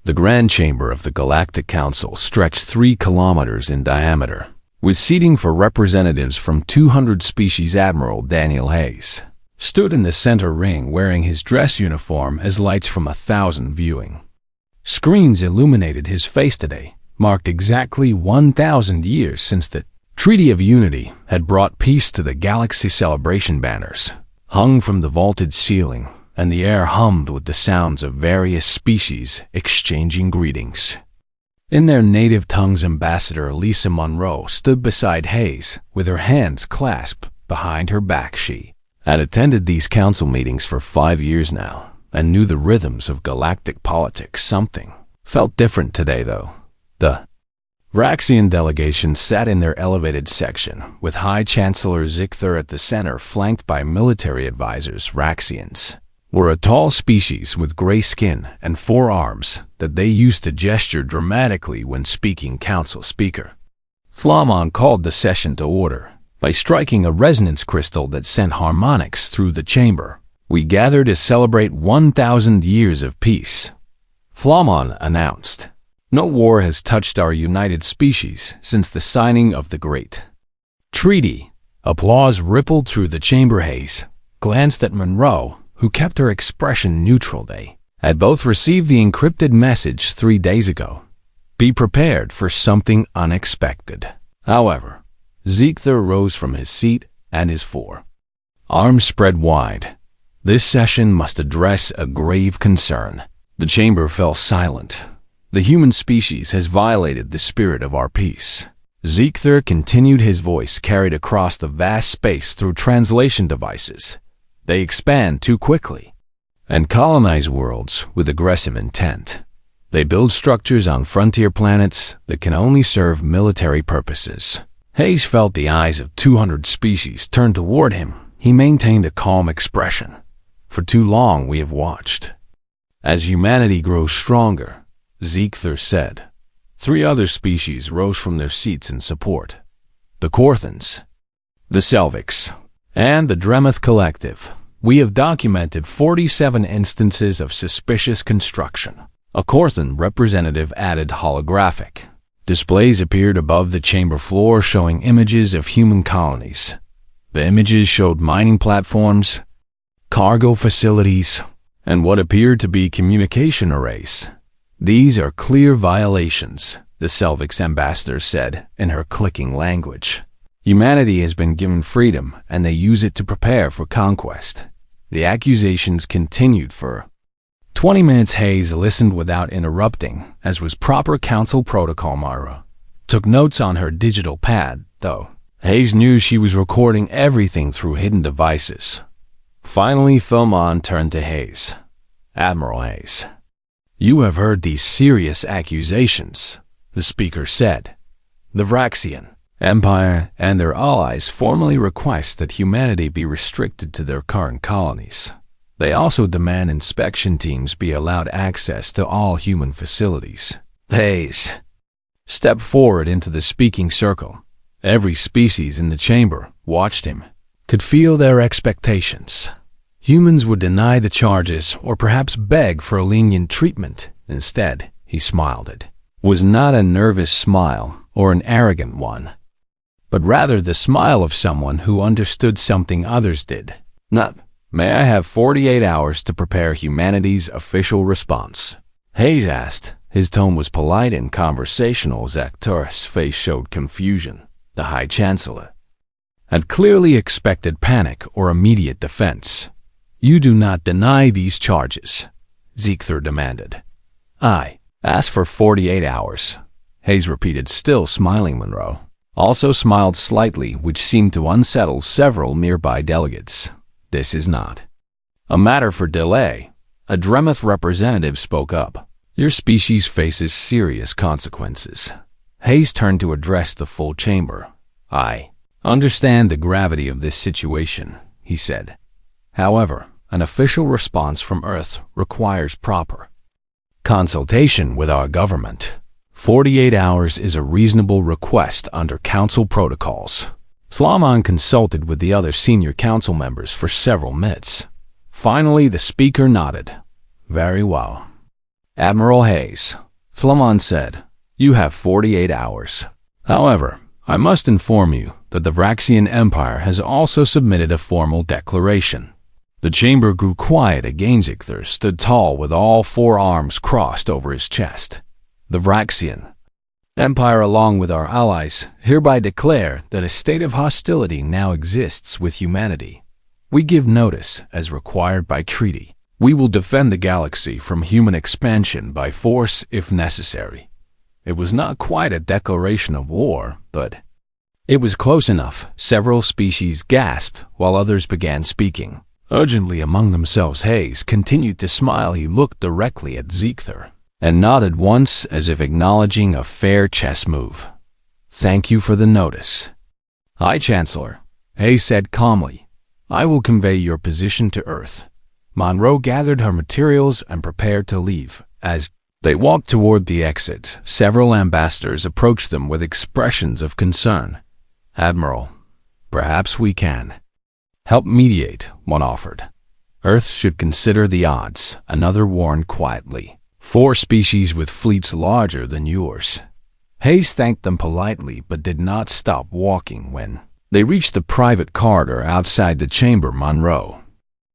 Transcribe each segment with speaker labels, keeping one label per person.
Speaker 1: The grand chamber of the Galactic Council stretched 3 kilometers in diameter, with seating for representatives from 200 species. Admiral Daniel Hayes stood in the center ring wearing his dress uniform as lights from 1,000 viewing screens illuminated his face. Today marked exactly 1,000 years since the Treaty of Unity had brought peace to the galaxy. Celebration banners hung from the vaulted ceiling, and the air hummed with the sounds of various species exchanging greetings in their native tongues. Ambassador Lisa Monroe stood beside Hayes with her hands clasped behind her back. She had attended these council meetings for 5 years now and knew the rhythms of galactic politics. Something felt different today, though. The Vraxian delegation sat in their elevated section, with High Chancellor Zicther at the center, flanked by military advisors. Vraxians were a tall species with gray skin and 4 arms that they used to gesture dramatically when speaking. Council Speaker Flamon called the session to order by striking a resonance crystal that sent harmonics through the chamber. "We gather to celebrate 1,000 years of peace," Flamon announced. "No war has touched our united species since the signing of the Great Treaty." Applause rippled through the chamber. Hayes glanced at Monroe, who kept her expression neutral. They had both received the encrypted message 3 days ago. Be prepared for something unexpected. However, Zicther rose from his seat and his 4 arms spread wide. This session must address a grave concern. The chamber fell silent. "The human species has violated the spirit of our peace," Zicther continued, his voice carried across the vast space through translation devices. "They expand too quickly and colonize worlds with aggressive intent. They build structures on frontier planets that can only serve military purposes." Hayes felt the eyes of 200 species turn toward him. He maintained a calm expression. "For too long we have watched as humanity grows stronger," Zicther said. 3 other species rose from their seats in support: the Korthans, the Selviks, and the Dremoth Collective. "We have documented 47 instances of suspicious construction." A Korthan representative added. Holographic displays appeared above the chamber floor showing images of human colonies. The images showed mining platforms, cargo facilities, and what appeared to be communication arrays. "These are clear violations," the Selvik's ambassador said in her clicking language. "Humanity has been given freedom, and they use it to prepare for conquest." The accusations continued for 20 minutes. Hayes listened without interrupting, as was proper council protocol. Myra took notes on her digital pad, though Hayes knew she was recording everything through hidden devices. Finally, Flamon turned to Hayes. "Admiral Hayes, you have heard these serious accusations," the speaker said. "The Vraxian Empire and their allies formally request that humanity be restricted to their current colonies. They also demand inspection teams be allowed access to all human facilities." Hayes stepped forward into the speaking circle. Every species in the chamber watched him, could feel their expectations. Humans would deny the charges or perhaps beg for a lenient treatment. Instead, he smiled. It was not a nervous smile or an arrogant one, but rather the smile of someone who understood something others did. "Not, may I have 48 hours to prepare humanity's official response?" Hayes asked. His tone was polite and conversational. Zicther's face showed confusion. The High Chancellor had clearly expected panic or immediate defense. "You do not deny these charges," Zicther demanded. "I asked for 48 hours," Hayes repeated, still smiling. Monroe also smiled slightly, which seemed to unsettle several nearby delegates. "This is not a matter for delay," a Dremoth representative spoke up. "Your species faces serious consequences." Hayes turned to address the full chamber. "I understand the gravity of this situation," he said. "However, an official response from Earth requires proper consultation with our government. 48 hours is a reasonable request under council protocols." Flamon consulted with the other senior council members for several minutes. Finally, the speaker nodded. "Very well. Admiral Hayes, Flamon said, you have 48 hours. However, I must inform you that the Vraxian Empire has also submitted a formal declaration. The chamber grew quiet again. Zichther stood tall with all four arms crossed over his chest. The Vraxian Empire, along with our allies, hereby declare that a state of hostility now exists with humanity. We give notice as required by treaty. We will defend the galaxy from human expansion by force if necessary. It was not quite a declaration of war, but it was close enough. Several species gasped while others began speaking. Urgently among themselves, Hayes continued to smile. He looked directly at Zichther and nodded once as if acknowledging a fair chess move. Thank you for the notice. High Chancellor, Hayes said calmly. I will convey your position to Earth. Monroe gathered her materials and prepared to leave. As they walked toward the exit, several ambassadors approached them with expressions of concern. Admiral, perhaps we can help mediate, one offered. Earth should consider the odds, another warned quietly. 4 species with fleets larger than yours. Hayes thanked them politely but did not stop walking when they reached the private corridor outside the chamber. Monroe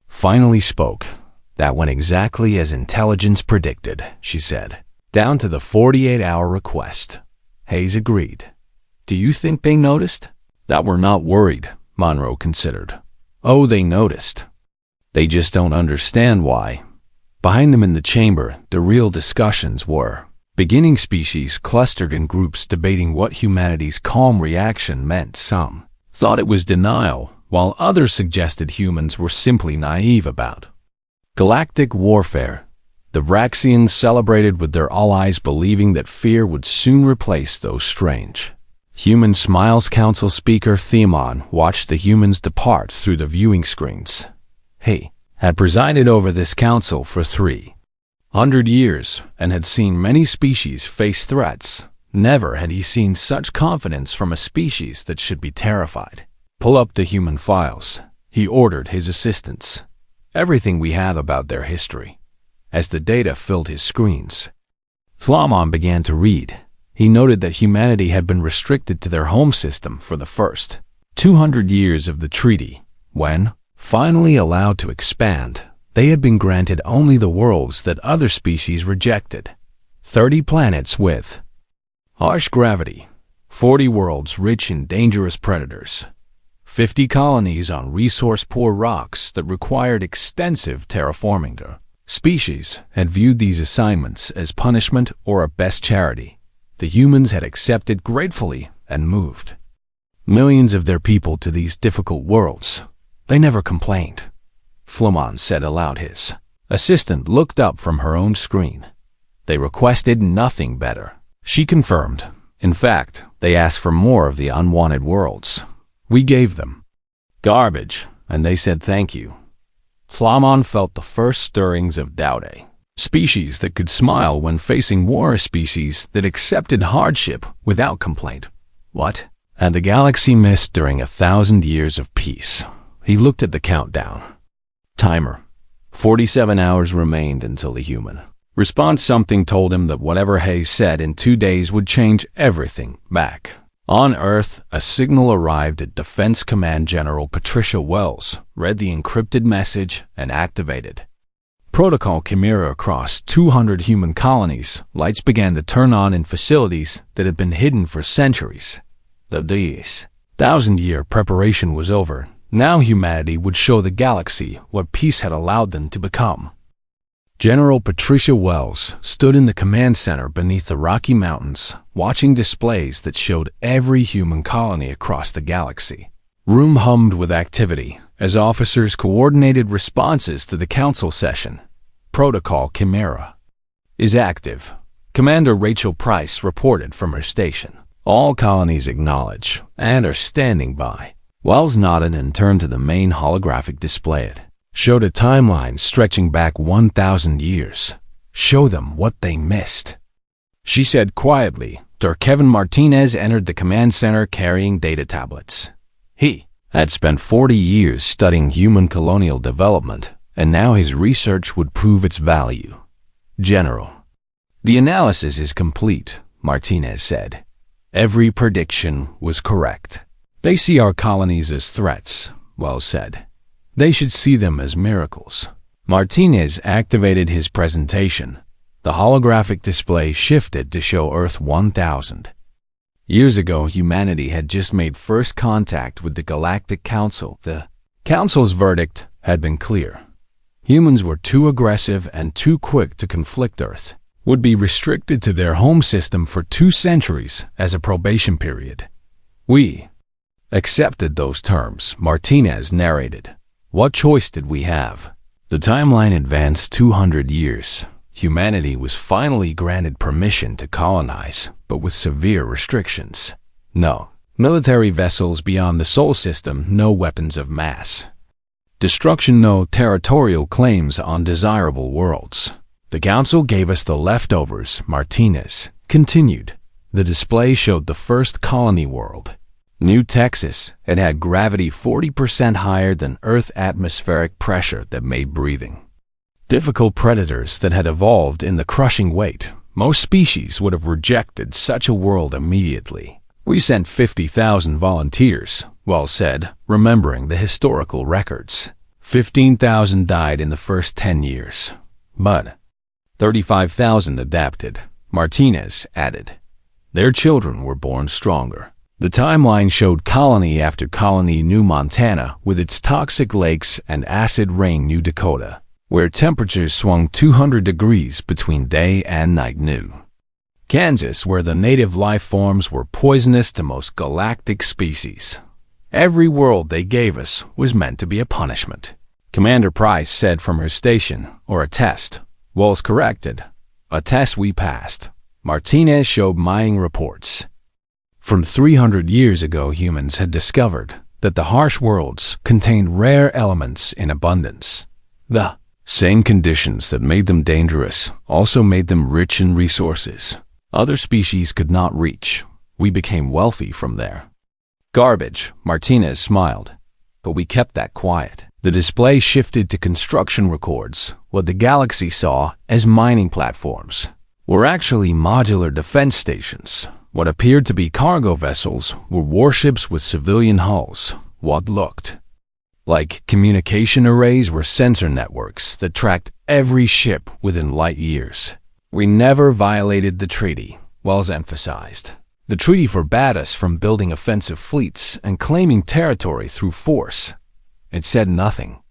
Speaker 1: finally spoke. That went exactly as intelligence predicted, she said. Down to the 48-hour request. Hayes agreed. Do you think they noticed? That we're not worried, Monroe considered. Oh, they noticed. They just don't understand why. Behind them in the chamber, the real discussions were. Beginning species clustered in groups debating what humanity's calm reaction meant. Some thought it was denial, while others suggested humans were simply naive about galactic warfare. The Vraxians celebrated with their allies, believing that fear would soon replace those strange human smiles. Council Speaker Theomon watched the humans depart through the viewing screens. He had presided over this council for 300 years and had seen many species face threats. Never had he seen such confidence from a species that should be terrified. Pull up the human files, he ordered his assistants. Everything we have about their history. As the data filled his screens, Flamon began to read. He noted that humanity had been restricted to their home system for the first 200 years of the treaty. When finally allowed to expand, they had been granted only the worlds that other species rejected. 30 planets with harsh gravity, 40 worlds rich in dangerous predators, 50 colonies on resource-poor rocks that required extensive terraforming. The species had viewed these assignments as punishment or a best charity. The humans had accepted gratefully and moved millions of their people to these difficult worlds. They never complained. Flamon said aloud. His assistant looked up from her own screen. They requested nothing better. She confirmed. In fact, they asked for more of the unwanted worlds. We gave them garbage, and they said thank you. Flamon felt the first stirrings of doubt. A species that could smile when facing war, a species that accepted hardship without complaint. What? And the galaxy missed during 1,000 years of peace. He looked at the countdown timer. 47 hours remained until the human response. Something told him that whatever Hayes said in 2 days would change everything. Back on Earth, a signal arrived at Defense Command. General Patricia Wells read the encrypted message and activated Protocol Chimera. Across 200 human colonies, lights began to turn on in facilities that had been hidden for centuries. The 1,000-year preparation was over. Now humanity would show the galaxy what peace had allowed them to become. General Patricia Wells stood in the command center beneath the Rocky Mountains, watching displays that showed every human colony across the galaxy. Room hummed with activity as officers coordinated responses to the council session. Protocol Chimera is active, Commander Rachel Price reported from her station. All colonies acknowledge and are standing by. Wells nodded and turned to the main holographic display. It showed a timeline stretching back 1,000 years. Show them what they missed, she said quietly. Kevin Martinez entered the command center carrying data tablets. He had spent 40 years studying human colonial development, and now his research would prove its value. General, The analysis is complete, Martinez said. Every prediction was correct. They see our colonies as threats, Wells said. They should see them as miracles. Martinez activated his presentation. The holographic display shifted to show Earth 1000. Years ago, humanity had just made first contact with the Galactic Council. The Council's verdict had been clear. Humans were too aggressive and too quick to conflict Earth, would be restricted to their home system for 2 centuries as a probation period. We accepted those terms, Martinez narrated. What choice did we have? The timeline advanced 200 years. Humanity was finally granted permission to colonize, but with severe restrictions. No military vessels beyond the Sol system, no weapons of mass destruction, no territorial claims on desirable worlds. The Council gave us the leftovers, Martinez continued. The display showed the first colony world, New Texas. It had gravity 40% higher than Earth, atmospheric pressure that made breathing difficult, predators that had evolved in the crushing weight. Most species would have rejected such a world immediately. We sent 50,000 volunteers, Wells said, remembering the historical records. 15,000 died in the first 10 years. But 35,000 adapted, Martinez added. Their children were born stronger. The timeline showed colony after colony: New Montana, with its toxic lakes, and acid rain, New Dakota, where temperatures swung 200 degrees between day and night, New Kansas, where the native life forms were poisonous to most galactic species. Every world they gave us was meant to be a punishment, Commander Price said from her station. Or a test, Wells corrected. A test we passed. Martinez showed mining reports. From 300 years ago, humans had discovered that the harsh worlds contained rare elements in abundance. The same conditions that made them dangerous also made them rich in resources other species could not reach. We became wealthy from there. Garbage, Martinez smiled. But we kept that quiet. The display shifted to construction records. What the galaxy saw as mining platforms were actually modular defense stations. What appeared to be cargo vessels were warships with civilian hulls. What looked like communication arrays were sensor networks that tracked every ship within light years. We never violated the treaty, Wells emphasized. The treaty forbade us from building offensive fleets and claiming territory through force. It said nothing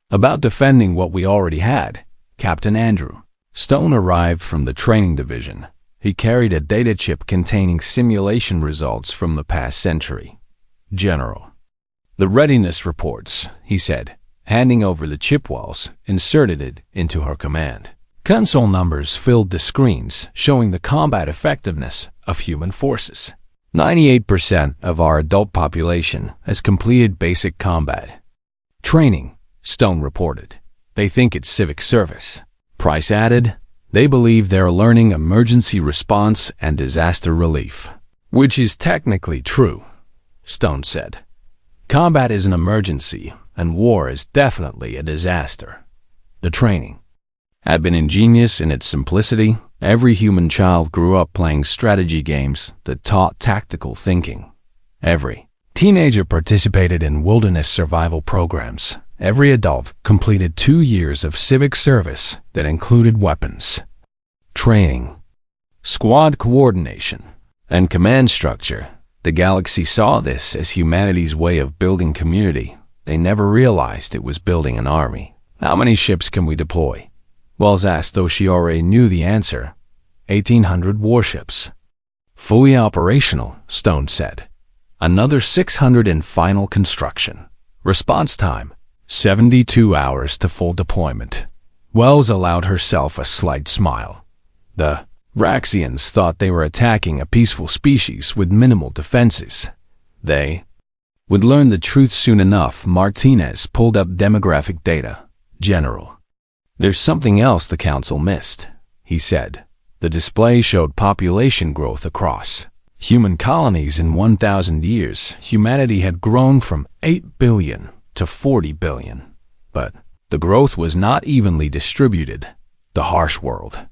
Speaker 1: about defending what we already had. Captain Andrew Stone arrived from the training division. He carried a data chip containing simulation results from the past century. General, the readiness reports, he said, handing over the chip. Wells inserted it into her command. Console numbers filled the screens, showing the combat effectiveness of human forces. 98% of our adult population has completed basic combat training, Stone reported. They think it's civic service. Price added, they believe they're learning emergency response and disaster relief. Which is technically true, Stone said. Combat is an emergency, and war is definitely a disaster. The training had been ingenious in its simplicity. Every human child grew up playing strategy games that taught tactical thinking. Every teenager participated in wilderness survival programs. Every adult completed 2 years of civic service that included weapons training, squad coordination, and command structure. The galaxy saw this as humanity's way of building community. They never realized it was building an army. How many ships can we deploy? Wells asked, though she already knew the answer. 1,800 warships. Fully operational, Stone said. Another 600 in final construction. Response time, 72 hours to full deployment. Wells allowed herself a slight smile. The Raxians thought they were attacking a peaceful species with minimal defenses. They would learn the truth soon enough. Martinez pulled up demographic data. General, there's something else the Council missed, he said. The display showed population growth across human colonies. In 1,000 years, humanity had grown from 8 billion to 40 billion. But the growth was not evenly distributed. The harsh world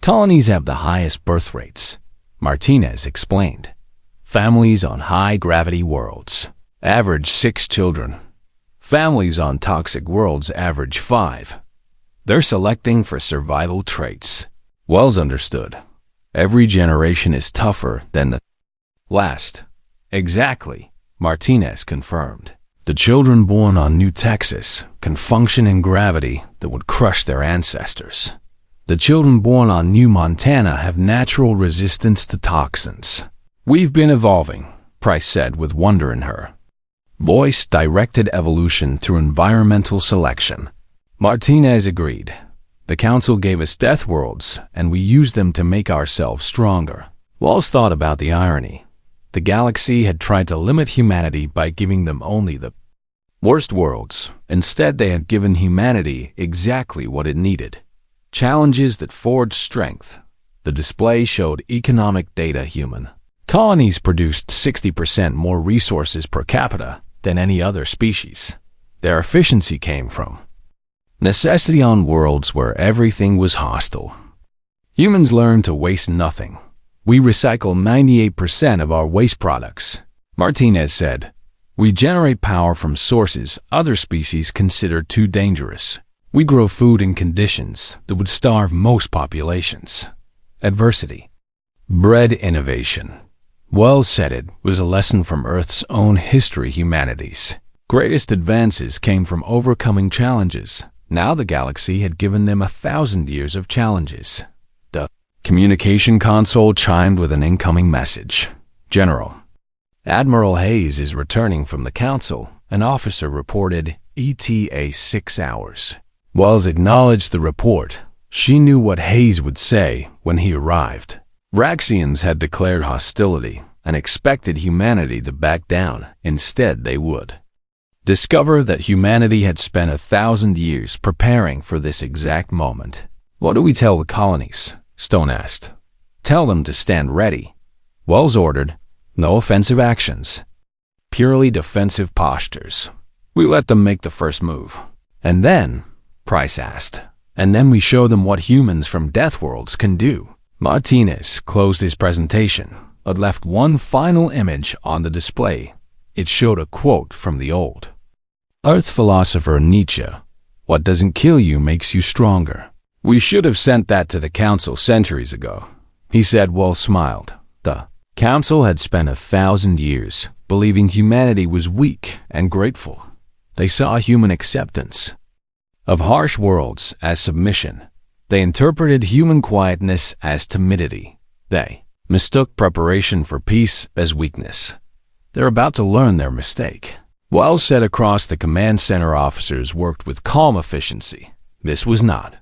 Speaker 1: Colonies have the highest birth rates, Martinez explained. Families on high-gravity worlds average 6 children. Families on toxic worlds average 5. They're selecting for survival traits. Wells understood. Every generation is tougher than the last. Exactly, Martinez confirmed. The children born on New Texas can function in gravity that would crush their ancestors. The children born on New Montana have natural resistance to toxins. We've been evolving, Price said with wonder in her voice. Directed evolution through environmental selection. Martinez agreed. The Council gave us death worlds, and we used them to make ourselves stronger. Wells thought about the irony. The galaxy had tried to limit humanity by giving them only the worst worlds. Instead, they had given humanity exactly what it needed. Challenges that forged strength. The display showed economic data. Human colonies produced 60% more resources per capita than any other species. Their efficiency came from necessity on worlds where everything was hostile. Humans learned to waste nothing. We recycle 98% of our waste products, Martinez said. We generate power from sources other species consider too dangerous. We grow food in conditions that would starve most populations. Adversity bred innovation. Wells said it was a lesson from Earth's own history. Humanity's greatest advances came from overcoming challenges. Now the galaxy had given them 1,000 years of challenges. The communication console chimed with an incoming message. General, Admiral Hayes is returning from the Council. An officer reported ETA 6 hours. Wells acknowledged the report. She knew what Hayes would say when he arrived. Raxians had declared hostility and expected humanity to back down. Instead, they would discover that humanity had spent 1,000 years preparing for this exact moment. What do we tell the colonies? Stone asked. Tell them to stand ready. Wells ordered. No offensive actions. Purely defensive postures. We let them make the first move. And then, Price asked, and then we show them what humans from Death Worlds can do. Martinez closed his presentation, but left one final image on the display. It showed a quote from the old Earth philosopher Nietzsche. What doesn't kill you makes you stronger. We should have sent that to the Council centuries ago, he said. Wells smiled. The Council had spent 1,000 years believing humanity was weak and grateful. They saw human acceptance of harsh worlds as submission. They interpreted human quietness as timidity. They mistook preparation for peace as weakness. They're about to learn their mistake. Wells said across the command center officers worked with calm efficiency. This was not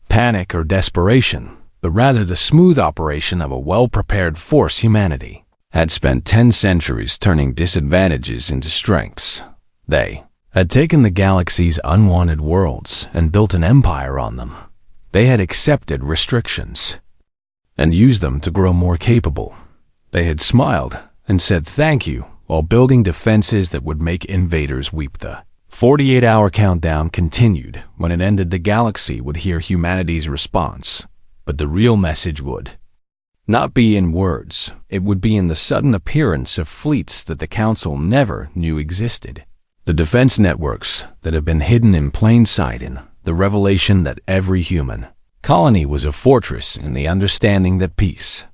Speaker 1: panic or desperation, but rather the smooth operation of a well-prepared force. Humanity had spent 10 centuries turning disadvantages into strengths. They had taken the galaxy's unwanted worlds and built an empire on them. They had accepted restrictions and used them to grow more capable. They had smiled and said thank you while building defenses that would make invaders weep. The 48-hour countdown continued. When it ended, the galaxy would hear humanity's response, but the real message would not be in words. It would be in the sudden appearance of fleets that the Council never knew existed. The defense networks that have been hidden in plain sight, in the revelation that every human colony was a fortress, in the understanding that peace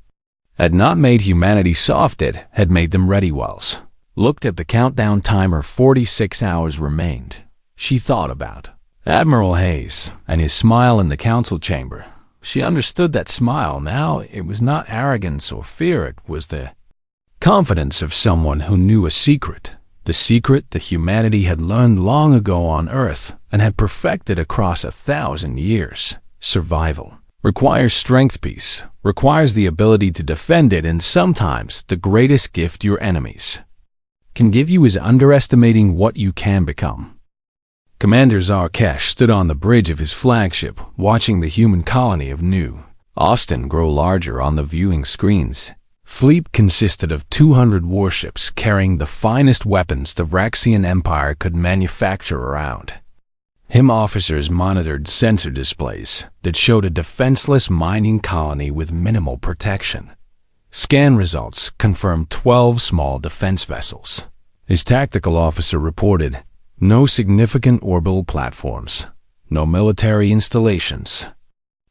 Speaker 1: had not made humanity soft, it had made them ready. Wells looked at the countdown timer. 46 hours remained. She thought about Admiral Hayes and his smile in the Council chamber. She understood that smile now. It was not arrogance or fear. It was the confidence of someone who knew a secret. The secret that humanity had learned long ago on Earth and had perfected across 1,000 years. Survival requires strength. Peace requires the ability to defend it, and sometimes the greatest gift your enemies can give you is underestimating what you can become. Commander Zarkesh stood on the bridge of his flagship, watching the human colony of New Austin grow larger on the viewing screens. Fleet consisted of 200 warships carrying the finest weapons the Vraxian Empire could manufacture around HIM officers monitored sensor displays that showed a defenseless mining colony with minimal protection. Scan results confirmed 12 small defense vessels. His tactical officer reported no significant orbital platforms, no military installations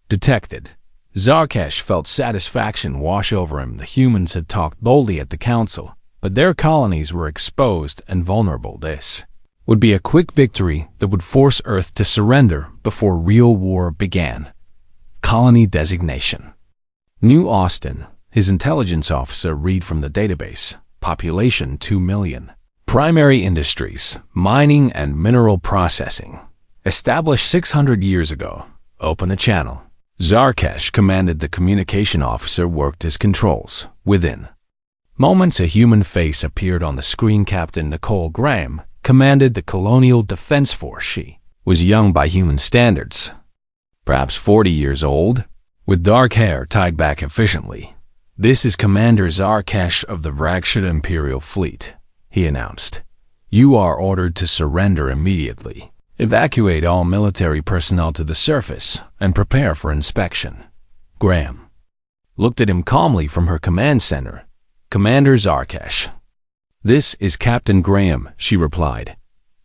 Speaker 1: detected. Zarkesh felt satisfaction wash over him. The humans had talked boldly at the council, but their colonies were exposed and vulnerable. This would be a quick victory that would force Earth to surrender before real war began. Colony designation. New Austin. His intelligence officer read from the database. Population 2 million. Primary industries, mining and mineral processing. Established 600 years ago. Open a channel. Zarkesh commanded. The communication officer worked his controls. Within moments, a human face appeared on the screen. Captain Nicole Graham commanded the Colonial Defense Force. She was young by human standards, perhaps 40 years old, with dark hair tied back efficiently. "This is Commander Zarkesh of the Vrakshit Imperial Fleet," he announced. "You are ordered to surrender immediately. Evacuate all military personnel to the surface and prepare for inspection." Graham looked at him calmly from her command center. "Commander Zarkesh." "This is Captain Graham," she replied.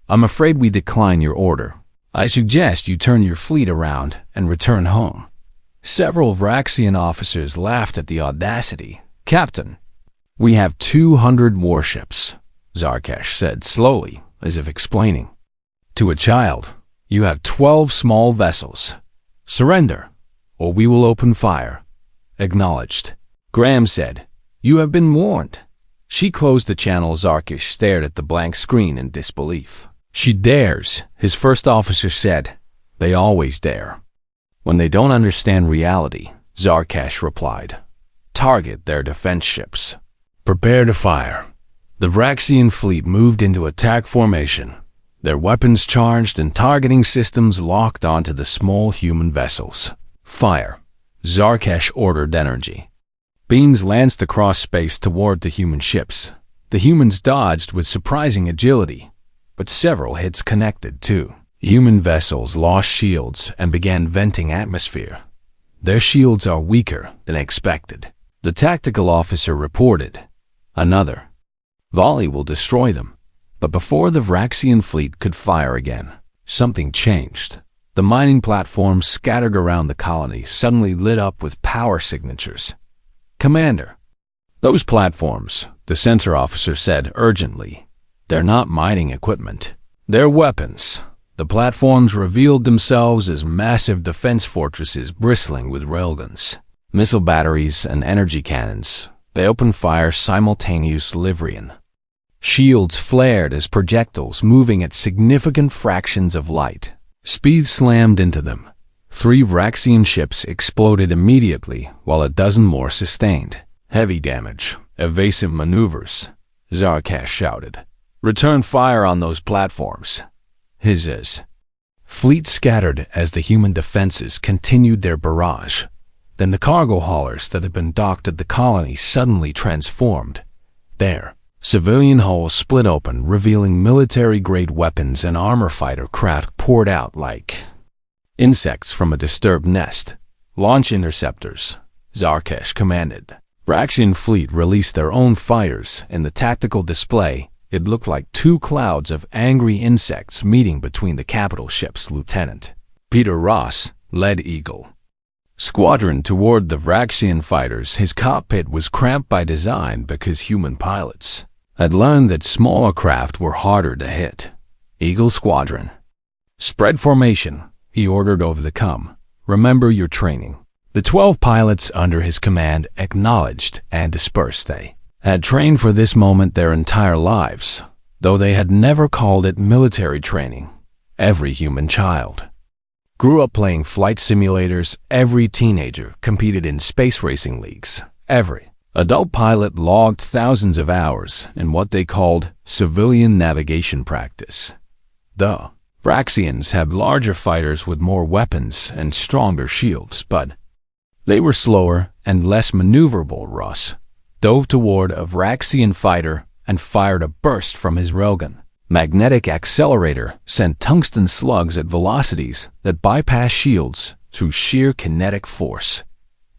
Speaker 1: "I'm afraid we decline your order. I suggest you turn your fleet around and return home." Several Vraxian officers laughed at the audacity. "Captain, we have 200 warships," Zarkesh said slowly, as if explaining. "To a child, you have 12 small vessels. Surrender, or we will open fire." "Acknowledged," Graham said. "You have been warned." She closed the channel. Zarkesh stared at the blank screen in disbelief. "She dares," his first officer said. "They always dare when they don't understand reality," Zarkesh replied. "Target their defense ships. Prepare to fire." The Vraxian fleet moved into attack formation, their weapons charged and targeting systems locked onto the small human vessels. "Fire," Zarkesh ordered. Energy beams lanced across space toward the human ships. The humans dodged with surprising agility, but several hits connected too. Human vessels lost shields and began venting atmosphere. "Their shields are weaker than expected," the tactical officer reported. "Another volley will destroy them." But before the Vraxian fleet could fire again, something changed. The mining platforms scattered around the colony suddenly lit up with power signatures. "Commander, those platforms," the sensor officer said urgently. "They're not mining equipment. They're weapons." The platforms revealed themselves as massive defense fortresses bristling with railguns, missile batteries, and energy cannons. They opened fire simultaneously. Shields flared as projectiles moving at significant fractions of light. Speed slammed into them. 3 Vraxian ships exploded immediately, while a dozen more sustained heavy damage. "Evasive maneuvers," Zarkesh shouted. "Return fire on those platforms." His fleet scattered as the human defenses continued their barrage. Then the cargo haulers that had been docked at the colony suddenly transformed. Their civilian hulls split open, revealing military-grade weapons and armor. Fighter craft poured out like insects from a disturbed nest. "Launch interceptors," Zarkesh commanded. Vraxian fleet released their own fighters. In the tactical display, it looked like 2 clouds of angry insects meeting between the capital ships. Lieutenant Peter Ross led Eagle Squadron toward the Vraxian fighters. His cockpit was cramped by design because human pilots had learned that smaller craft were harder to hit. "Eagle Squadron, spread formation," he ordered over the comm. "Remember your training." The 12 pilots under his command acknowledged and dispersed. They had trained for this moment their entire lives, though they had never called it military training. Every human child grew up playing flight simulators. Every teenager competed in space racing leagues. Every adult pilot logged thousands of hours in what they called civilian navigation practice. The Vraxians had larger fighters with more weapons and stronger shields, but they were slower and less maneuverable. Ross dove toward a Vraxian fighter and fired a burst from his railgun. magnetic accelerator sent tungsten slugs at velocities that bypass shields through sheer kinetic force.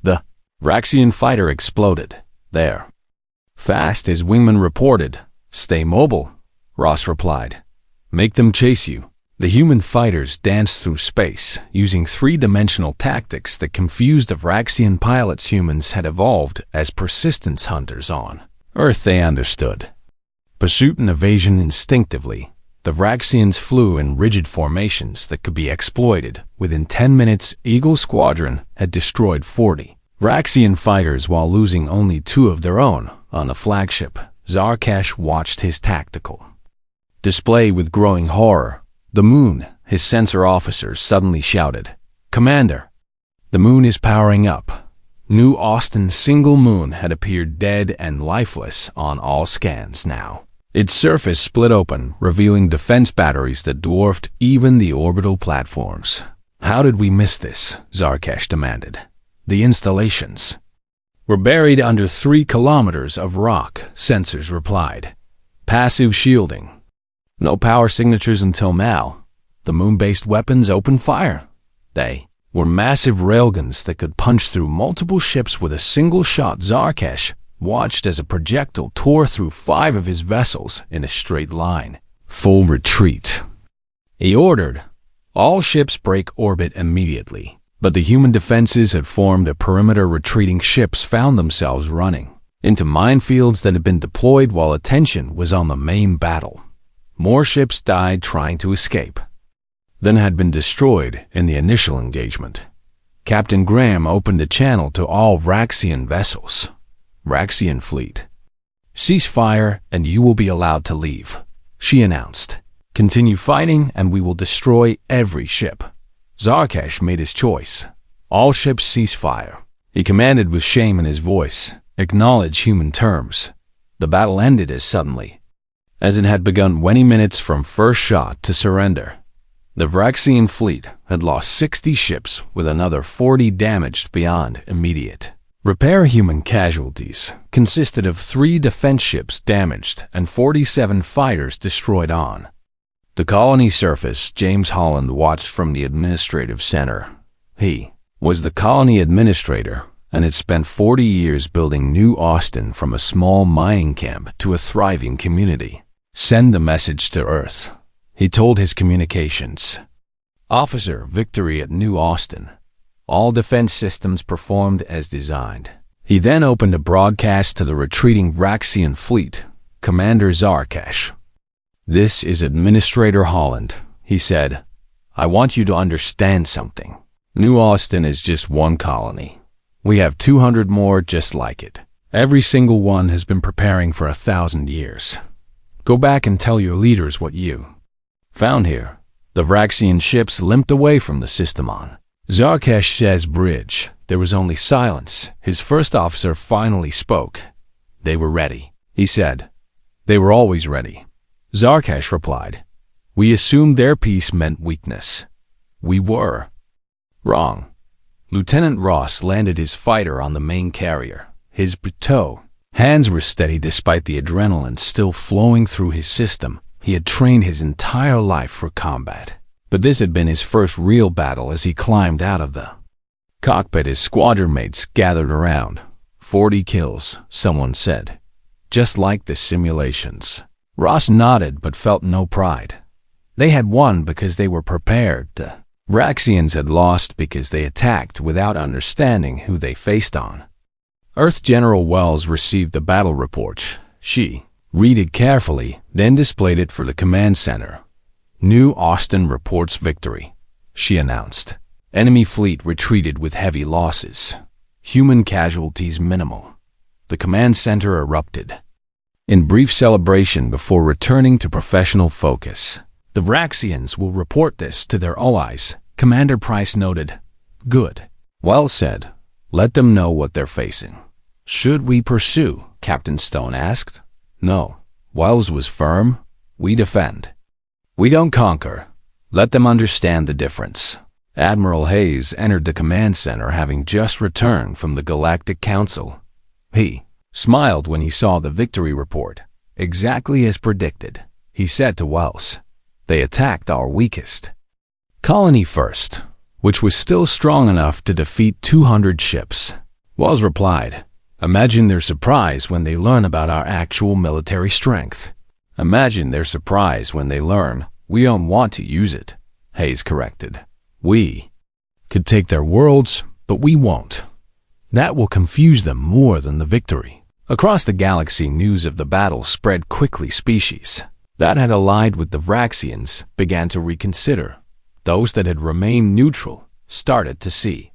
Speaker 1: The Vraxian fighter exploded there. Fast, his wingman reported. Stay mobile, Ross replied. Make them chase you. The human fighters danced through space, using three-dimensional tactics that confused the Vraxian pilots humans had evolved as persistence hunters on Earth. They understood pursuit and evasion instinctively. The Vraxians flew in rigid formations that could be exploited. Within 10 minutes, Eagle Squadron had destroyed 40 Vraxian fighters while losing only 2 of their own. On the flagship, Zarkash watched his tactical display with growing horror. The moon, his sensor officer suddenly shouted, "Commander, the moon is powering up." New Austin's single moon had appeared dead and lifeless on all scans now. Its surface split open, revealing defense batteries that dwarfed even the orbital platforms. "How did we miss this?" Zarkash demanded. "The installations were buried under 3 kilometers of rock," sensors replied. "Passive shielding. No power signatures until now. The moon-based weapons opened fire. They were massive railguns that could punch through multiple ships with a single shot." Zarkash watched as a projectile tore through 5 of his vessels in a straight line. "Full retreat," he ordered. "All ships break orbit immediately." But the human defenses had formed a perimeter. Retreating ships found themselves running into minefields that had been deployed while attention was on the main battle. More ships died trying to escape than had been destroyed in the initial engagement. Captain Graham opened a channel to all Vraxian vessels. "Vraxian fleet, cease fire and you will be allowed to leave," she announced. "Continue fighting and we will destroy every ship." Zarkash made his choice. "All ships cease fire," he commanded with shame in his voice. "Acknowledge human terms." The battle ended as suddenly as it had begun 20 minutes from first shot to surrender. The Vraxian fleet had lost 60 ships with another 40 damaged beyond immediate repair. Human casualties consisted of 3 defense ships damaged and 47 fighters destroyed on the colony surface. James Holland watched from the administrative center. He was the colony administrator and had spent 40 years building New Austin from a small mining camp to a thriving community. "Send the message to Earth," he told his communications officer. "Victory at New Austin. All defense systems performed as designed." He then opened a broadcast to the retreating Vraxian fleet. "Commander Zarkash, this is Administrator Holland," he said. "I want you to understand something. New Austin is just one colony. We have 200 more just like it. Every single one has been preparing for 1,000 years. Go back and tell your leaders what you found here." The Vraxian ships limped away from the system on Zarkash's bridge. There was only silence. His first officer finally spoke. "They were ready," he said. "They were always ready," Zarkash replied. "We assumed their peace meant weakness. We were wrong." Lieutenant Ross landed his fighter on the main carrier. His bateau hands were steady despite the adrenaline still flowing through his system. He had trained his entire life for combat, but this had been his first real battle. As he climbed out of the cockpit, his squadron mates gathered around. 40 kills, someone said. "Just like the simulations." Ross nodded but felt no pride. They had won because they were prepared. The Vraxians had lost because they attacked without understanding who they faced on. Earth General Wells received the battle report. She read it carefully, then displayed it for the command center. "New Austin reports victory," she announced. "Enemy fleet retreated with heavy losses. Human casualties minimal." The command center erupted in brief celebration before returning to professional focus. "The Vraxians will report this to their allies," Commander Price noted. "Good," Wells said. "Let them know what they're facing." "Should we pursue?" Captain Stone asked. "No," Wells was firm. "We defend. We don't conquer. Let them understand the difference." Admiral Hayes entered the command center having just returned from the Galactic Council. He smiled when he saw the victory report, exactly as predicted. he said to Wells. They attacked our weakest colony first, which was still strong enough to defeat 200 ships. Wells replied, imagine their surprise when they learn about our actual military strength. Imagine their surprise when they learn we don't want to use it, Hayes corrected. We could take their worlds, but we won't. That will confuse them more than the victory. Across the galaxy, news of the battle spread quickly. Species that had allied with the Vraxians began to reconsider. Those that had remained neutral started to see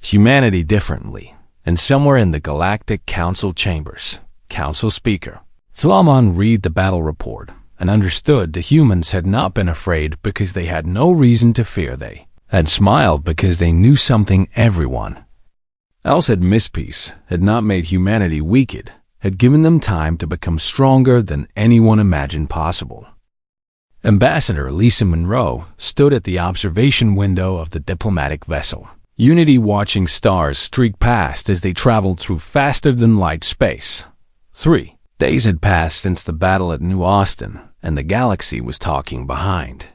Speaker 1: humanity differently. And somewhere in the Galactic Council chambers, Council Speaker Thlamon read the battle report and understood the humans had not been afraid because they had no reason to fear. They had smiled because they knew something everyone else had missed. Peace had not made humanity weakened, had given them time to become stronger than anyone imagined possible. Ambassador Lisa Monroe stood at the observation window of the diplomatic vessel Unity, watching stars streak past as they traveled through faster-than-light space. 3 days had passed since the battle at New Austin, and the galaxy was talking behind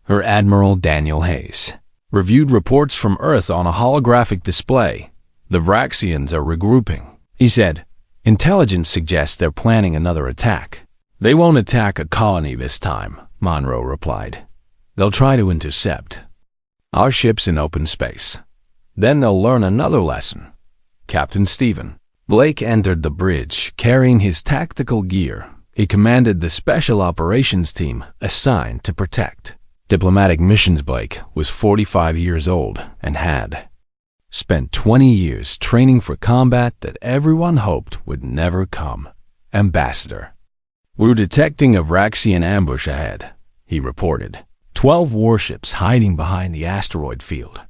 Speaker 1: her. Admiral Daniel Hayes reviewed reports from Earth on a holographic display. The Vraxians are regrouping, he said. Intelligence suggests they're planning another attack. They won't attack a colony this time, Monroe replied. They'll try to intercept our ships in open space. Then they'll learn another lesson. Captain Stephen Blake entered the bridge carrying his tactical gear. He commanded the special operations team assigned to protect diplomatic missions. Blake was 45 years old and had spent 20 years training for combat that everyone hoped would never come. Ambassador, we're detecting a Vraxian ambush ahead, he reported. 12 warships hiding behind the asteroid field.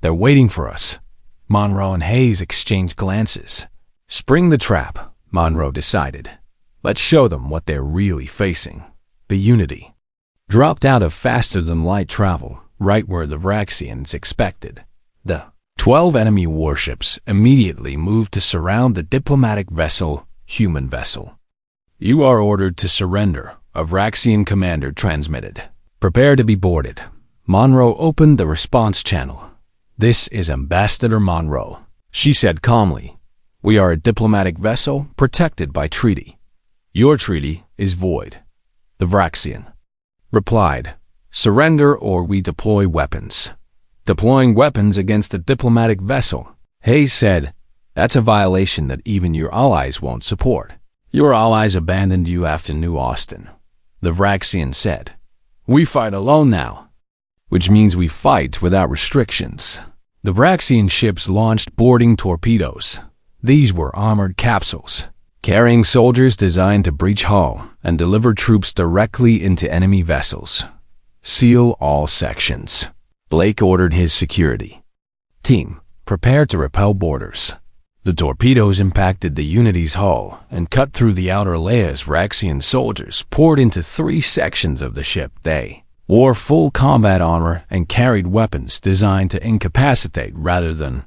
Speaker 1: They're waiting for us. Monroe and Hayes exchanged glances. Spring the trap, Monroe decided. Let's show them what they're really facing. The Unity dropped out of faster-than-light travel, right where the Vraxians expected. The 12 enemy warships immediately moved to surround the diplomatic vessel, human vessel. You are ordered to surrender, a Vraxian commander transmitted. Prepare to be boarded. Monroe opened the response channel. This is Ambassador Monroe, she said calmly. We are a diplomatic vessel protected by treaty. Your treaty is void. The Vraxian replied, surrender or we deploy weapons. Deploying weapons against a diplomatic vessel, Hayes said, that's a violation that even your allies won't support. Your allies abandoned you after New Austin. The Vraxian said, we fight alone now. Which means we fight without restrictions. The Vraxian ships launched boarding torpedoes. These were armored capsules, carrying soldiers designed to breach hull and deliver troops directly into enemy vessels. Seal all sections. Blake ordered his security team, prepare to repel boarders. The torpedoes impacted the Unity's hull and cut through the outer layers. Vraxian soldiers poured into 3 sections of the ship. They wore full combat armor and carried weapons designed to incapacitate rather than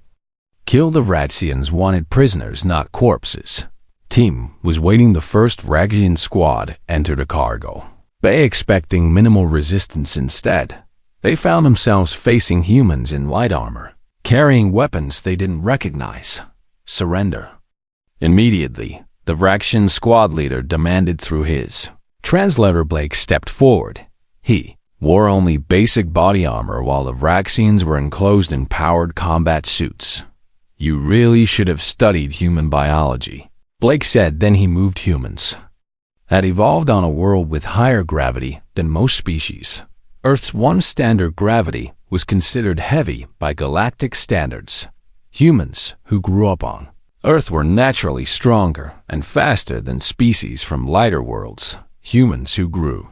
Speaker 1: kill. The Vraxians wanted prisoners, not corpses. Team was waiting. The first Vraxian squad entered a cargo bay, expecting minimal resistance. Instead, they found themselves facing humans in light armor, carrying weapons they didn't recognize. Surrender. Immediately, the Vraxian squad leader demanded through his translator. Blake stepped forward. He wore only basic body armor while the Vraxians were enclosed in powered combat suits. You really should have studied human biology, Blake said. Then he moved. Humans had evolved on a world with higher gravity than most species. Earth's one standard gravity was considered heavy by galactic standards. Humans who grew up on Earth were naturally stronger and faster than species from lighter worlds. Humans who grew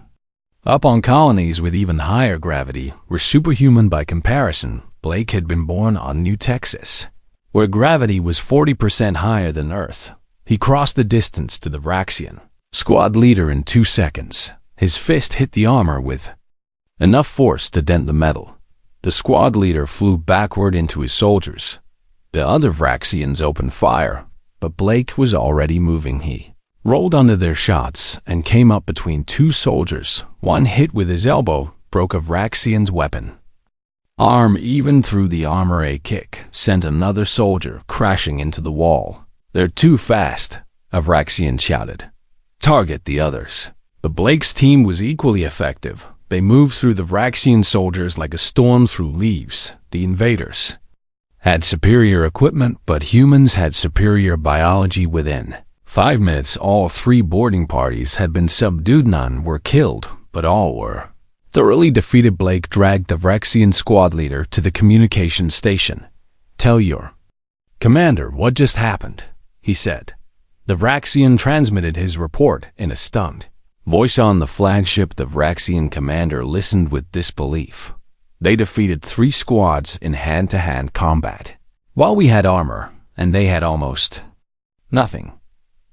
Speaker 1: up on colonies with even higher gravity were superhuman by comparison. Blake had been born on New Texas, where gravity was 40% higher than Earth. He crossed the distance to the Vraxian squad leader in 2 seconds. His fist hit the armor with enough force to dent the metal. The squad leader flew backward into his soldiers. The other Vraxians opened fire, but Blake was already moving. He rolled under their shots, and came up between two soldiers. One hit with his elbow broke a Vraxian's weapon. Arm even through the armor, a kick sent another soldier crashing into the wall. "They're too fast," a Vraxian shouted. "Target the others." But Blake's team was equally effective. They moved through the Vraxian soldiers like a storm through leaves. The invaders had superior equipment, but humans had superior biology within. 5 minutes, all 3 boarding parties had been subdued. None were killed, but all were thoroughly defeated. Blake dragged the Vraxian squad leader to the communication station. "Tell your commander what just happened," he said. The Vraxian transmitted his report in a stunned voice on the flagship. The Vraxian commander listened with disbelief. "They defeated 3 squads in hand-to-hand combat, while we had armor, and they had almost nothing.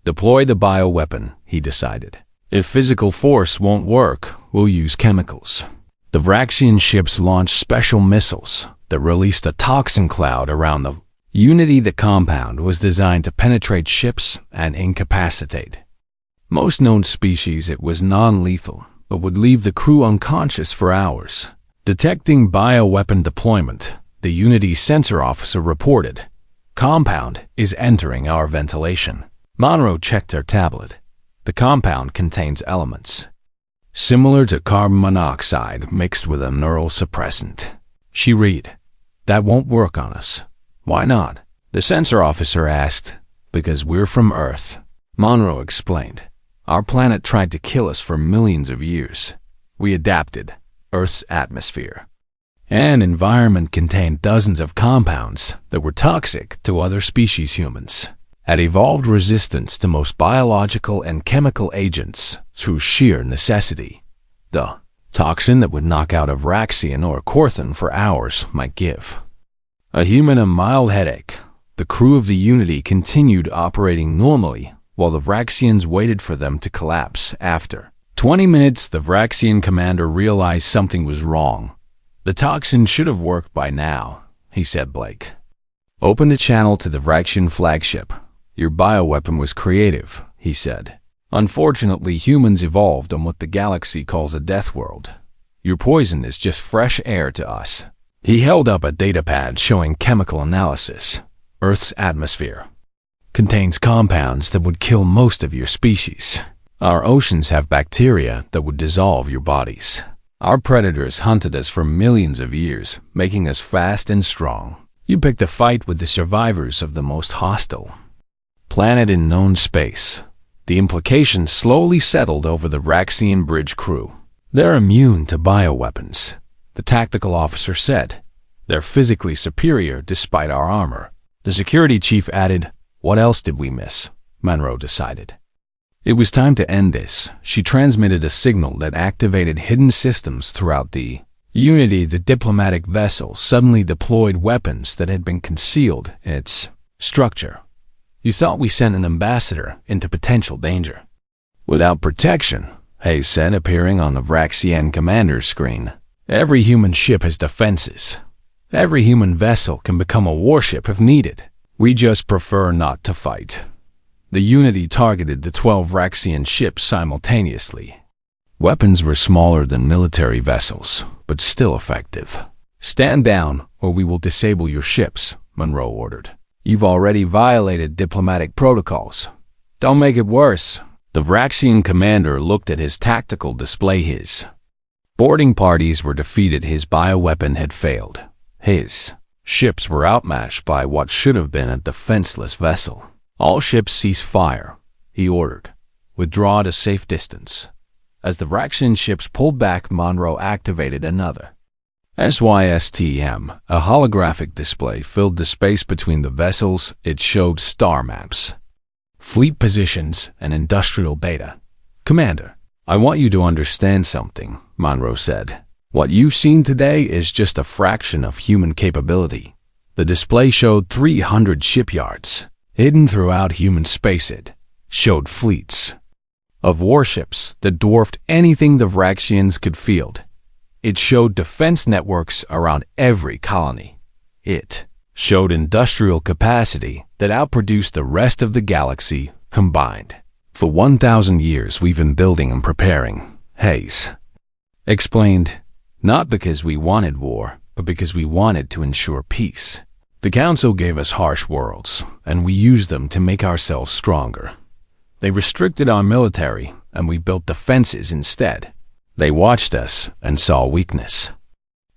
Speaker 1: Deploy the bioweapon," he decided. "If physical force won't work, we'll use chemicals." The Vraxian ships launched special missiles that released a toxin cloud around the Unity. The compound was designed to penetrate ships and incapacitate most known species. It was non-lethal, but would leave the crew unconscious for hours. Detecting bioweapon deployment, the Unity sensor officer reported, "Compound is entering our ventilation." Monroe checked her tablet. The compound contains elements similar to carbon monoxide mixed with a neural suppressant. She read, "That won't work on us." "Why not?" the sensor officer asked. "Because we're from Earth," Monroe explained. "Our planet tried to kill us for millions of years. We adapted. Earth's atmosphere and environment contained dozens of compounds that were toxic to other species. Humans had evolved resistance to most biological and chemical agents through sheer necessity. The toxin that would knock out a Vraxian or Corthan for hours might give a human a mild headache." The crew of the Unity continued operating normally while the Vraxians waited for them to collapse. After 20 minutes, the Vraxian commander realized something was wrong. "The toxin should have worked by now," he said. "Blake, open the channel to the Vraxian flagship." "Your bioweapon was creative," he said. "Unfortunately, humans evolved on what the galaxy calls a death world. Your poison is just fresh air to us." He held up a datapad showing chemical analysis. "Earth's atmosphere contains compounds that would kill most of your species. Our oceans have bacteria that would dissolve your bodies. Our predators hunted us for millions of years, making us fast and strong. You picked a fight with the survivors of the most hostile planet in known space." The implications slowly settled over the Vraxian bridge crew. "They're immune to bioweapons," the tactical officer said. "They're physically superior despite our armor." The security chief added, "What else did we miss?" Monroe decided. It was time to end this. She transmitted a signal that activated hidden systems throughout the Unity. The diplomatic vessel suddenly deployed weapons that had been concealed in its structure. "You thought we sent an ambassador into potential danger without protection," Hayes said, appearing on the Vraxian commander's screen. "Every human ship has defenses. Every human vessel can become a warship if needed. We just prefer not to fight." The Unity targeted the 12 Vraxian ships simultaneously. Weapons were smaller than military vessels, but still effective. "Stand down, or we will disable your ships," Monroe ordered. "You've already violated diplomatic protocols. Don't make it worse." The Vraxian commander looked at his tactical display. His boarding parties were defeated. His bioweapon had failed. His ships were outmatched by what should have been a defenseless vessel. "All ships cease fire," he ordered. "Withdraw to safe distance." As the Vraxian ships pulled back, Monroe activated another SYSTM. A holographic display filled the space between the vessels. It showed star maps, fleet positions, and industrial data. "Commander, I want you to understand something," Monroe said. "What you've seen today is just a fraction of human capability." The display showed 300 shipyards hidden throughout human space. It showed fleets of warships that dwarfed anything the Vraxians could field. It showed defense networks around every colony. It showed industrial capacity that outproduced the rest of the galaxy combined. For 1,000 years we've been building and preparing, Hayes explained, not because we wanted war, but because we wanted to ensure peace. The Council gave us harsh worlds, and we used them to make ourselves stronger. They restricted our military, and we built defenses instead. They watched us and saw weakness.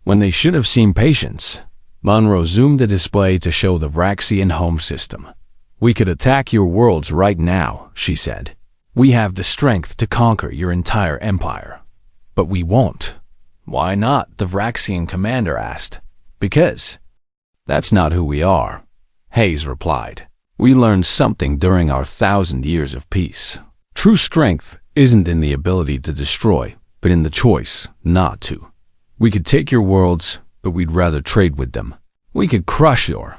Speaker 1: When they should have seen patience, Monroe zoomed the display to show the Vraxian home system. We could attack your worlds right now, she said. We have the strength to conquer your entire empire. But we won't. Why not? The Vraxian commander asked. Because that's not who we are, Hayes replied. We learned something during our 1,000 years of peace. True strength isn't in the ability to destroy, but in the choice not to. We could take your worlds, but we'd rather trade with them. We could crush your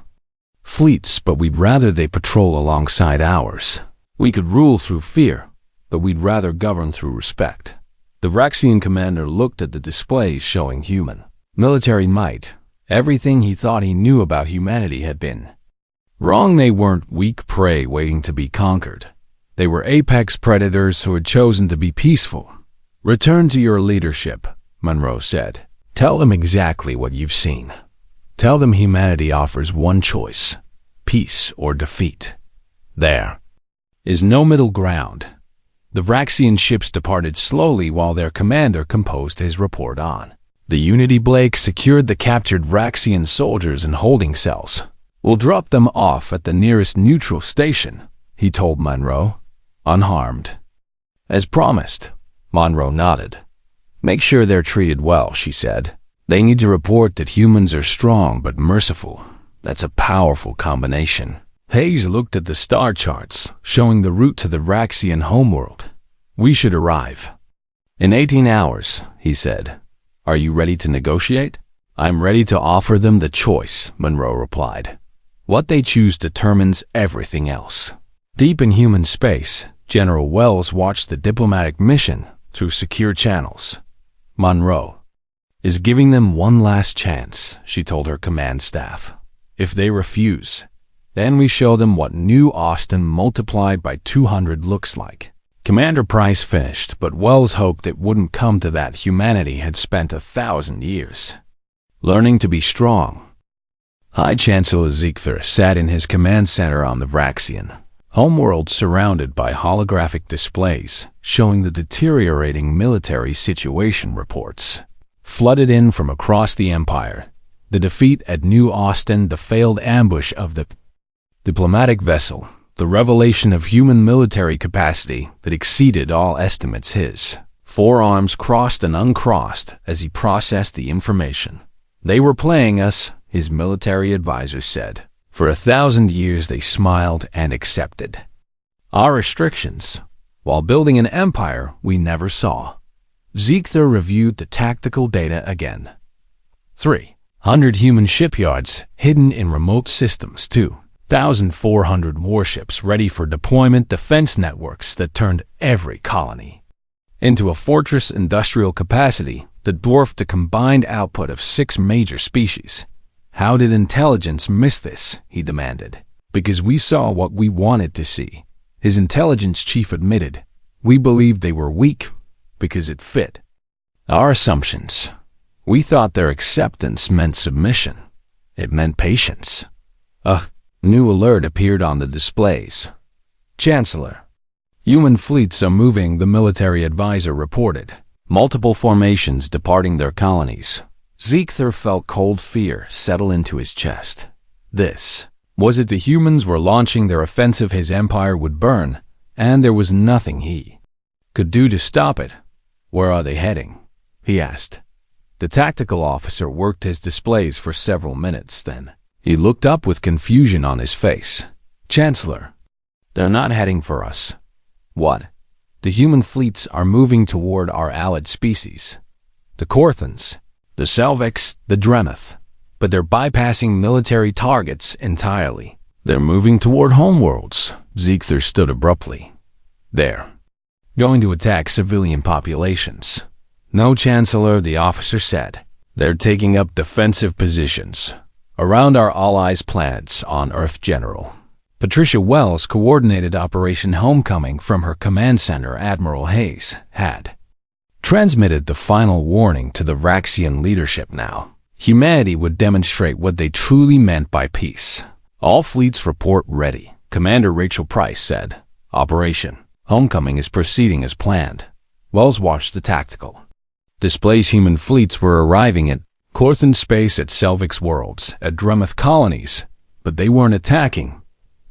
Speaker 1: fleets, but we'd rather they patrol alongside ours. We could rule through fear, but we'd rather govern through respect. The Vraxian commander looked at the displays showing human military might. Everything he thought he knew about humanity had been wrong. They weren't weak prey waiting to be conquered. They were apex predators who had chosen to be peaceful. Return to your leadership, Monroe said. Tell them exactly what you've seen. Tell them humanity offers one choice, peace or defeat. There is no middle ground. The Vraxian ships departed slowly while their commander composed his report on. The Unity Blake secured the captured Vraxian soldiers in holding cells. We'll drop them off at the nearest neutral station, he told Monroe, unharmed. As promised, Monroe nodded. Make sure they're treated well, she said. They need to report that humans are strong but merciful. That's a powerful combination. Hayes looked at the star charts, showing the route to the Vraxian homeworld. We should arrive in 18 hours, he said. Are you ready to negotiate? I'm ready to offer them the choice, Monroe replied. What they choose determines everything else. Deep in human space, General Wells watched the diplomatic mission through secure channels. Monroe is giving them one last chance, she told her command staff. If they refuse, then we show them what New Austin multiplied by 200 looks like. Commander Price finished, but Wells hoped it wouldn't come to that. Humanity had spent 1,000 years learning to be strong. High Chancellor Ziegther sat in his command center on the Vraxian homeworld, surrounded by holographic displays showing the deteriorating military situation. Reports flooded in from across the empire. The defeat at New Austin, the failed ambush of the diplomatic vessel, the revelation of human military capacity that exceeded all estimates. His forearms crossed and uncrossed as he processed the information. They were playing us, his military advisor said. For 1,000 years they smiled and accepted our restrictions, while building an empire we never saw. Ziegther reviewed the tactical data again. 300 human shipyards hidden in remote systems, 2,400 warships ready for deployment, defense networks that turned every colony into a fortress, industrial capacity that dwarfed the combined output of 6 major species. How did intelligence miss this? He demanded. Because we saw what we wanted to see, his intelligence chief admitted. We believed they were weak because it fit our assumptions. We thought their acceptance meant submission. It meant patience. A new alert appeared on the displays. Chancellor, human fleets are moving, the military advisor reported. Multiple formations departing their colonies. Ziegther felt cold fear settle into his chest. This was it. The humans were launching their offensive. His empire would burn, and there was nothing he could do to stop it. Where are they heading? He asked. The tactical officer worked his displays for several minutes, then he looked up with confusion on his face. Chancellor, they're not heading for us. What? The human fleets are moving toward our allied species. The Corthans, the Selvics, the Dremeth. But they're bypassing military targets entirely. They're moving toward homeworlds. Ziegther stood abruptly. They're going to attack civilian populations. No, Chancellor, the officer said. They're taking up defensive positions around our allies' planets on Earth. General Patricia Wells coordinated Operation Homecoming from her command center. Admiral Hayes had transmitted the final warning to the Vraxian leadership now. Humanity would demonstrate what they truly meant by peace. All fleets report ready, Commander Rachel Price said. Operation Homecoming is proceeding as planned. Wells watched the tactical displays. Human fleets were arriving at Corthan Space, at Selvix Worlds, at Dremeth Colonies, but they weren't attacking.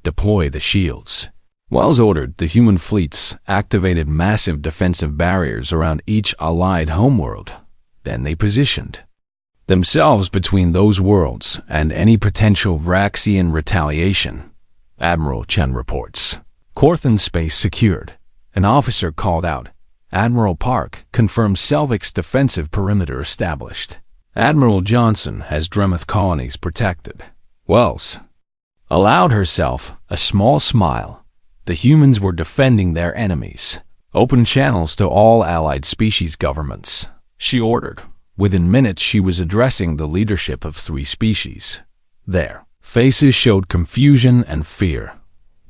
Speaker 1: Deploy the shields. Wells ordered the human fleets activated massive defensive barriers around each allied homeworld. Then they positioned themselves between those worlds and any potential Vraxian retaliation. Admiral Chen reports. Corthan Space secured. An officer called out. Admiral Park confirmed Selvix defensive perimeter established. Admiral Johnson has Dremeth Colonies protected. Wells allowed herself a small smile. The humans were defending their enemies. Open channels to all allied species governments, she ordered. Within minutes she was addressing the leadership of 3 species. Their faces showed confusion and fear.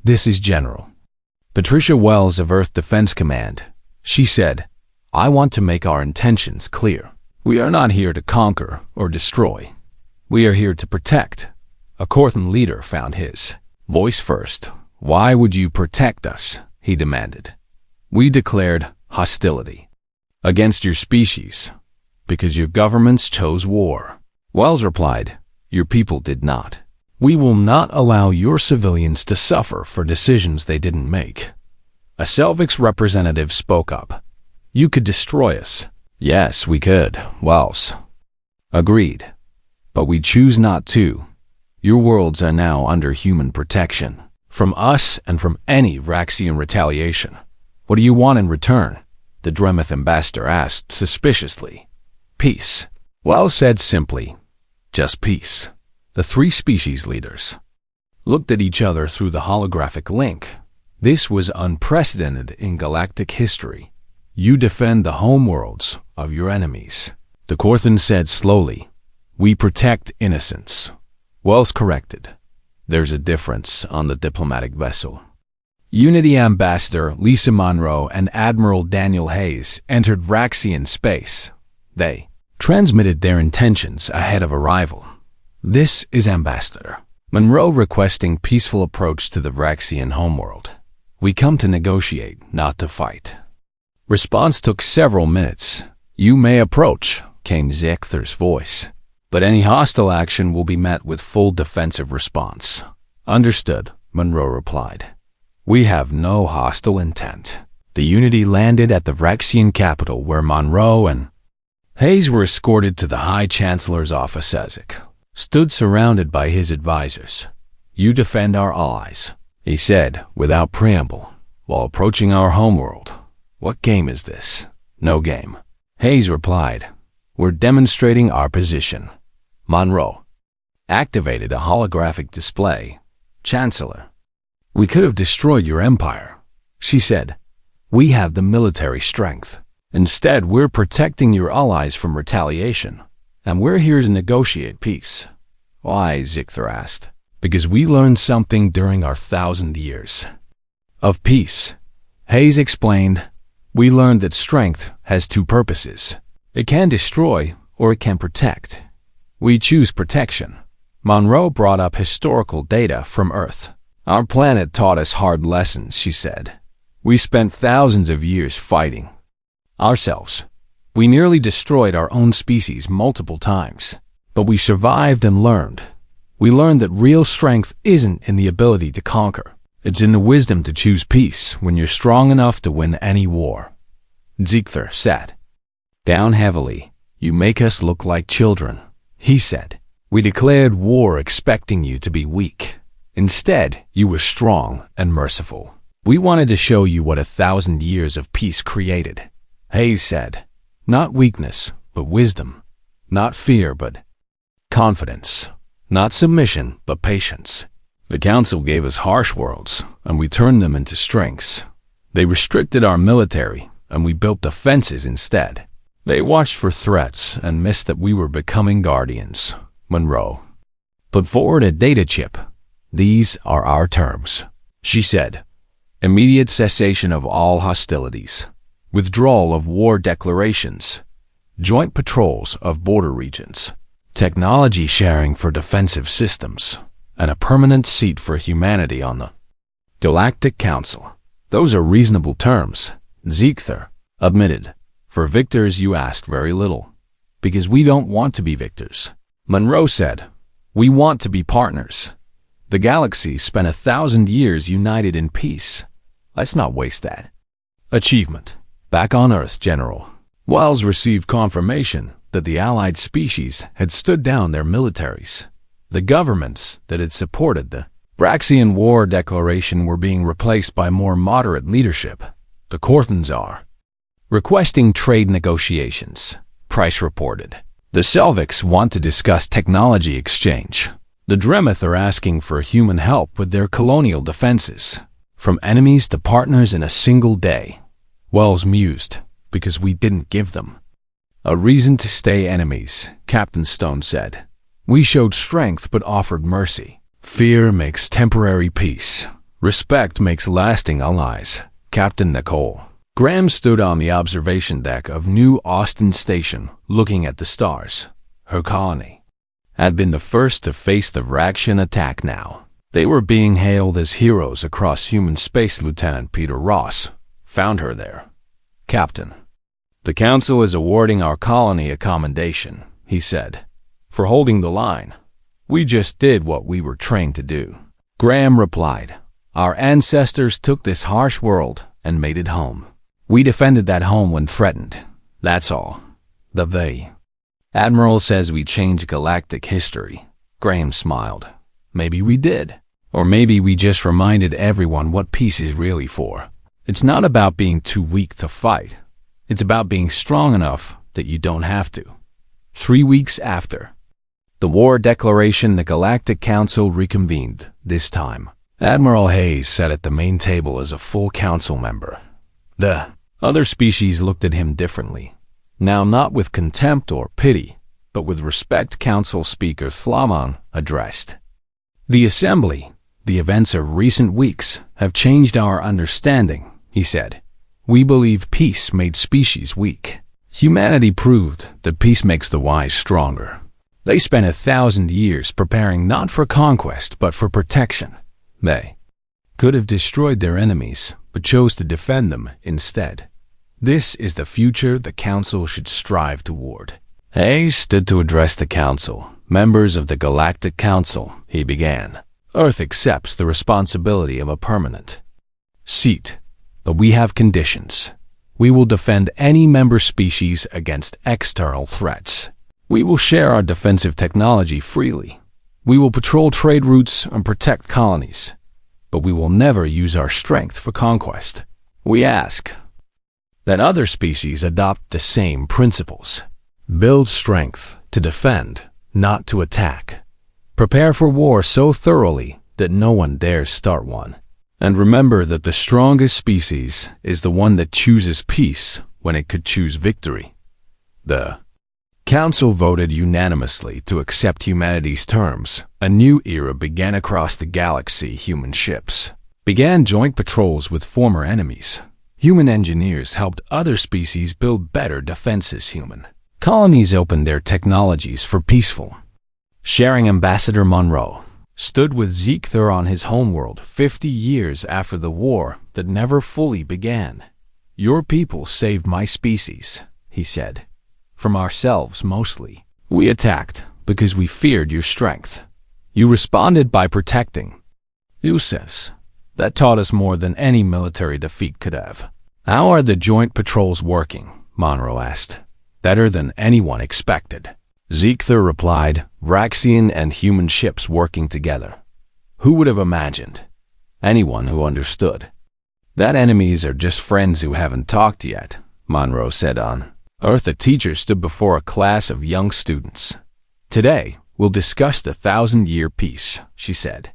Speaker 1: This is General Patricia Wells of Earth Defense Command. She said, I want to make our intentions clear. We are not here to conquer or destroy. We are here to protect. A Corthan leader found his voice first. Why would you protect us? He demanded. We declared hostility against your species because your governments chose war. Wells replied, your people did not. We will not allow your civilians to suffer for decisions they didn't make. A Selvix representative spoke up. You could destroy us. Yes, we could, Wells agreed. But we choose not to. Your worlds are now under human protection. From us and from any Vraxian retaliation. What do you want in return? The Dremeth ambassador asked suspiciously. Peace. Wells said simply, just peace. The 3 species leaders looked at each other through the holographic link. This was unprecedented in galactic history. You defend the homeworlds of your enemies. The Corthan said slowly, we protect innocence. Wells corrected. There's a difference on the diplomatic vessel. Unity Ambassador Lisa Monroe and Admiral Daniel Hayes entered Vraxian space. They transmitted their intentions ahead of arrival. This is Ambassador Monroe requesting peaceful approach to the Vraxian homeworld. We come to negotiate, not to fight. Response took several minutes. You may approach, came Zicther's voice. But any hostile action will be met with full defensive response. Understood, Monroe replied. We have no hostile intent. The Unity landed at the Vraxian capital where Monroe and Hayes were escorted to the High Chancellor's office. Ezek stood surrounded by his advisors. You defend our allies, he said without preamble, while approaching our homeworld. What game is this? No game. Hayes replied. We're demonstrating our position. Monroe activated a holographic display. Chancellor, we could have destroyed your empire, she said. We have the military strength. Instead, we're protecting your allies from retaliation, and we're here to negotiate peace. Why? Zicther asked. Because we learned something during our 1,000 years of peace. Hayes explained. We learned that strength has 2 purposes. It can destroy or it can protect. We choose protection. Monroe brought up historical data from Earth. Our planet taught us hard lessons, she said. We spent thousands of years fighting ourselves. We nearly destroyed our own species multiple times, but we survived and learned. We learned that real strength isn't in the ability to conquer. It's in the wisdom to choose peace when you're strong enough to win any war. Zicther sat down heavily. You make us look like children, he said. We declared war expecting you to be weak. Instead, you were strong and merciful. We wanted to show you what 1,000 years of peace created. Hayes said, not weakness, but wisdom. Not fear, but confidence. Not submission, but patience. The Council gave us harsh worlds, and we turned them into strengths. They restricted our military, and we built defenses instead. They watched for threats and missed that we were becoming guardians. Monroe put forward a data chip. These are our terms, she said. Immediate cessation of all hostilities, withdrawal of war declarations, joint patrols of border regions, technology sharing for defensive systems, and a permanent seat for humanity on the Galactic Council. Those are reasonable terms, Ziegther admitted. For victors you asked very little, because we don't want to be victors. Monroe said, we want to be partners. The galaxy spent 1,000 years united in peace. Let's not waste that achievement. Back on Earth, General Wells received confirmation that the Allied species had stood down their militaries. The governments that had supported the Braxian War Declaration were being replaced by more moderate leadership. The Cortans are requesting trade negotiations, Price reported. The Selviks want to discuss technology exchange. The Dremeth are asking for human help with their colonial defenses, from enemies to partners in a single day. Wells mused, because we didn't give them a reason to stay enemies, Captain Stone said. We showed strength but offered mercy. Fear makes temporary peace. Respect makes lasting allies, Captain Nicole. Graham stood on the observation deck of New Austin Station, looking at the stars. Her colony had been the first to face the Vraxian attack now. They were being hailed as heroes across human space. Lieutenant Peter Ross found her there. Captain, the Council is awarding our colony a commendation, he said, for holding the line. We just did what we were trained to do. Graham replied, our ancestors took this harsh world and made it home. We defended that home when threatened. That's all. The Admiral says we changed galactic history. Graham smiled. Maybe we did. Or maybe we just reminded everyone what peace is really for. It's not about being too weak to fight. It's about being strong enough that you don't have to. 3 weeks after the war declaration, the Galactic Council reconvened. This time, Admiral Hayes sat at the main table as a full council member. The other species looked at him differently. Now not with contempt or pity, but with respect. Council Speaker Thlamon addressed the Assembly. The events of recent weeks have changed our understanding, he said. We believe peace made species weak. Humanity proved that peace makes the wise stronger. They spent 1,000 years preparing not for conquest but for protection. They could have destroyed their enemies, but chose to defend them instead. This is the future the Council should strive toward. Hayes stood to address the Council. Members of the Galactic Council, he began. Earth accepts the responsibility of a permanent seat, but we have conditions. We will defend any member species against external threats. We will share our defensive technology freely. We will patrol trade routes and protect colonies, but we will never use our strength for conquest. We ask that other species adopt the same principles. Build strength to defend, not to attack. Prepare for war so thoroughly that no one dares start one. And remember that the strongest species is the one that chooses peace when it could choose victory. The Council voted unanimously to accept humanity's terms. A new era began across the galaxy. Human ships began joint patrols with former enemies. Human engineers helped other species build better defenses. Human colonies opened their technologies for peaceful sharing. Ambassador Monroe stood with Ziegther on his homeworld 50 years after the war that never fully began. Your people saved my species, he said. From ourselves mostly. We attacked because we feared your strength. You responded by protecting. Uses. That taught us more than any military defeat could have. How are the joint patrols working? Monroe asked. Better than anyone expected. Ziegther replied, Vraxian and human ships working together. Who would have imagined? Anyone who understood. That enemies are just friends who haven't talked yet, Monroe said on Earth. A teacher stood before a class of young students. Today, we'll discuss the 1,000-year peace, she said.